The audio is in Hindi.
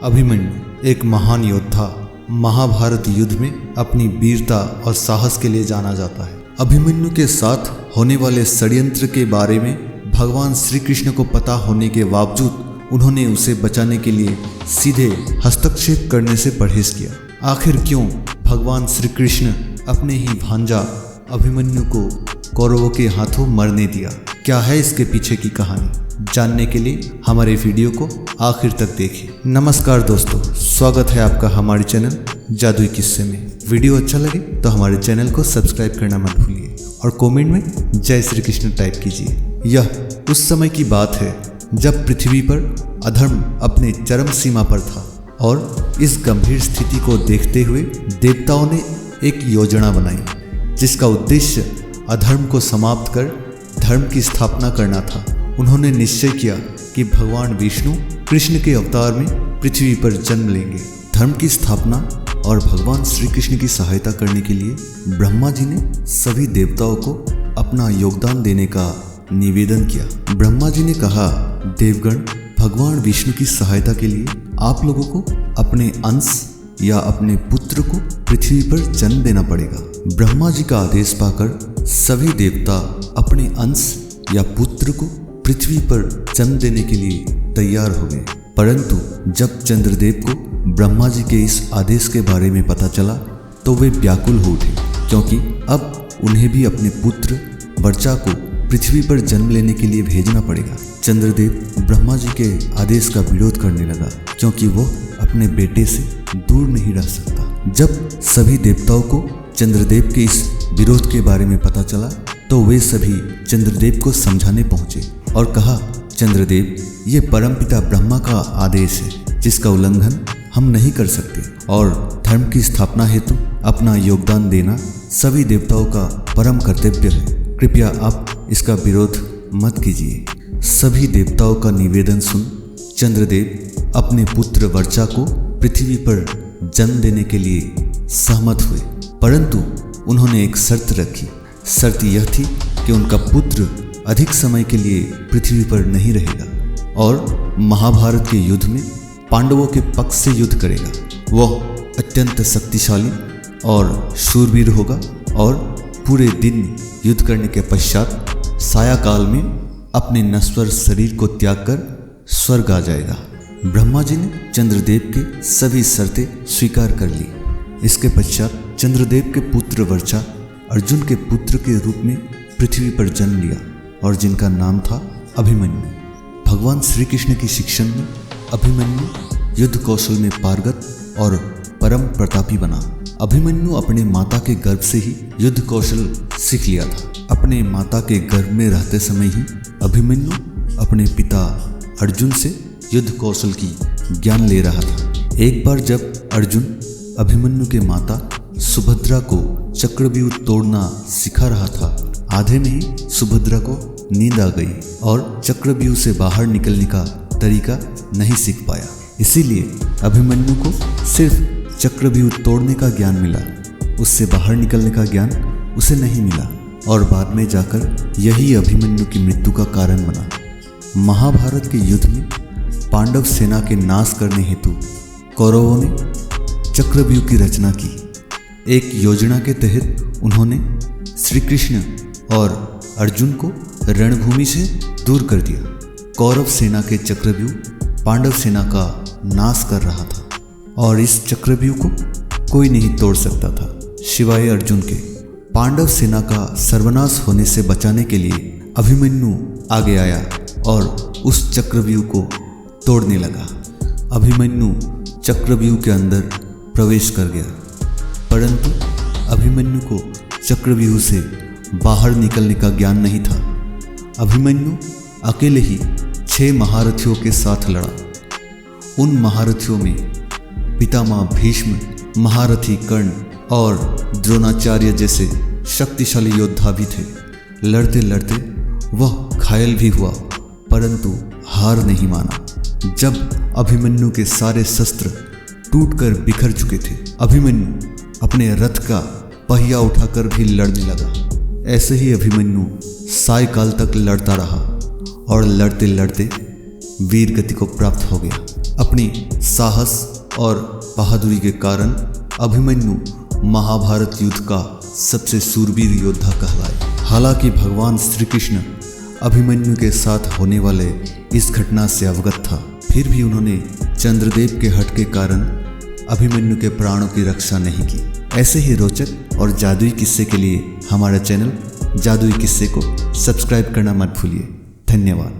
अभिमन्यु एक महान योद्धा महाभारत युद्ध में अपनी वीरता और साहस के लिए जाना जाता है। अभिमन्यु के साथ होने वाले षड्यंत्र के बारे में भगवान श्री कृष्ण को पता होने के बावजूद उन्होंने उसे बचाने के लिए सीधे हस्तक्षेप करने से परहेज किया। आखिर क्यों भगवान श्री कृष्ण अपने ही भांजा अभिमन्यु को कौरवों के हाथों मरने दिया? क्या है इसके पीछे की कहानी? जानने के लिए हमारे वीडियो को आखिर तक देखें। नमस्कार दोस्तों, स्वागत है आपका हमारे चैनल जादुई किस्से में। वीडियो अच्छा लगे तो हमारे चैनल को सब्सक्राइब करना मत भूलिए और कमेंट में जय श्री कृष्ण टाइप कीजिए। यह उस समय की बात है जब पृथ्वी पर अधर्म अपने चरम सीमा पर था और इस गंभीर स्थिति को देखते हुए देवताओं ने एक योजना बनाई जिसका उद्देश्य अधर्म को समाप्त कर धर्म की स्थापना करना था। उन्होंने निश्चय किया कि भगवान विष्णु कृष्ण के अवतार में पृथ्वी पर जन्म लेंगे। धर्म की स्थापना और भगवान श्री कृष्ण की सहायता करने के लिए ब्रह्मा जी ने सभी देवताओं को अपना योगदान देने का निवेदन किया। ब्रह्मा जी ने कहा, देवगण, भगवान विष्णु की सहायता के लिए आप लोगों को अपने अंश या अपने पुत्र को पृथ्वी पर जन्म देना पड़ेगा। ब्रह्मा जी का आदेश पाकर सभी देवता अपने अंश या पुत्र को पृथ्वी पर जन्म देने के लिए तैयार हो गए। परंतु जब चंद्रदेव को ब्रह्मा जी के इस आदेश के बारे में पता चला तो वे व्याकुल हो उठे, क्योंकि अब उन्हें भी अपने पुत्र वर्चा को पृथ्वी पर जन्म लेने के लिए भेजना पड़ेगा। चंद्रदेव ब्रह्मा जी के आदेश का विरोध करने लगा, क्योंकि वो अपने बेटे से दूर नहीं रह सकता। जब सभी देवताओं को चंद्रदेव के इस विरोध के बारे में पता चला तो वे सभी चंद्रदेव को समझाने पहुंचे और कहा, चंद्रदेव, ये परमपिता ब्रह्मा का आदेश है जिसका उल्लंघन हम नहीं कर सकते और धर्म की स्थापना हेतु अपना योगदान देना सभी देवताओं का परम कर्तव्य है। कृपया आप इसका विरोध मत कीजिए। सभी देवताओं का निवेदन सुन चंद्रदेव अपने पुत्र वर्चा को पृथ्वी पर जन्म देने के लिए सहमत हुए, परंतु उन्होंने एक शर्त रखी। शर्त यह थी कि उनका पुत्र अधिक समय के लिए पृथ्वी पर नहीं रहेगा और महाभारत के युद्ध में पांडवों के पक्ष से युद्ध करेगा। वह अत्यंत शक्तिशाली और शूरवीर होगा और पूरे दिन युद्ध करने के पश्चात सायाकाल में अपने नश्वर शरीर को त्याग कर स्वर्ग आ जाएगा। ब्रह्मा जी ने चंद्रदेव के सभी शर्तें स्वीकार कर ली। इसके पश्चात चंद्रदेव के पुत्र वर्चा अर्जुन के पुत्र के रूप में पृथ्वी पर जन्म लिया और जिनका नाम था अभिमन्यु। भगवान श्री कृष्ण की शिक्षण में अभिमन्यु युद्ध कौशल में पारंगत और परम प्रतापी बना। अभिमन्यु अपने माता के गर्भ से ही युद्ध कौशल सीख लिया था। अपने माता के गर्भ में रहते समय ही अभिमन्यु अपने पिता अर्जुन से युद्ध कौशल की ज्ञान ले रहा था। एक बार जब अर्जुन अभिमन्यु के माता सुभद्रा को चक्रव्यूह तोड़ना सिखा रहा था, आधे में ही सुभद्रा को नींद आ गई और चक्रव्यूह से बाहर निकलने का तरीका नहीं सीख पाया। इसीलिए अभिमन्यु को सिर्फ चक्रव्यूह तोड़ने का ज्ञान मिला, उससे बाहर निकलने का ज्ञान उसे नहीं मिला और बाद में जाकर यही अभिमन्यु की मृत्यु का कारण बना। महाभारत के युद्ध में पांडव सेना के नाश करने हेतु कौरवों ने चक्रव्यूह की रचना की। एक योजना के तहत उन्होंने श्री कृष्ण और अर्जुन को रणभूमि से दूर कर दिया। कौरव सेना के चक्रव्यूह पांडव सेना का नाश कर रहा था और इस चक्रव्यूह को कोई नहीं तोड़ सकता था सिवाय अर्जुन के। पांडव सेना का सर्वनाश होने से बचाने के लिए अभिमन्यु आगे आया और उस चक्रव्यूह को तोड़ने लगा। अभिमन्यु चक्रव्यूह के अंदर प्रवेश कर गया, परंतु अभिमन्यु को चक्रव्यूह से बाहर निकलने का ज्ञान नहीं था। अभिमन्यु अकेले ही 6 महारथियों के साथ लड़ा। उन महारथियों में पितामह भीष्म, महारथी कर्ण और द्रोणाचार्य जैसे शक्तिशाली योद्धा भी थे। लड़ते लड़ते वह घायल भी हुआ, परंतु हार नहीं माना। जब अभिमन्यु के सारे शस्त्र टूटकर बिखर चुके थे, अभिमन्यु अपने रथ का पहिया उठाकर भी लड़ने लगा। ऐसे ही अभिमन्यु सायकाल तक लड़ता रहा और लड़ते लड़ते वीर गति को प्राप्त हो गया। अपनी साहस और बहादुरी के कारण अभिमन्यु महाभारत युद्ध का सबसे सूरबीर योद्धा कहलाए। हालांकि भगवान श्री कृष्ण अभिमन्यु के साथ होने वाले इस घटना से अवगत था, फिर भी उन्होंने चंद्रदेव के हट के कारण अभिमन्यु के प्राणों की रक्षा नहीं की। ऐसे ही रोचक और जादुई किस्से के लिए हमारा चैनल जादुई किस्से को सब्सक्राइब करना मत भूलिए। धन्यवाद।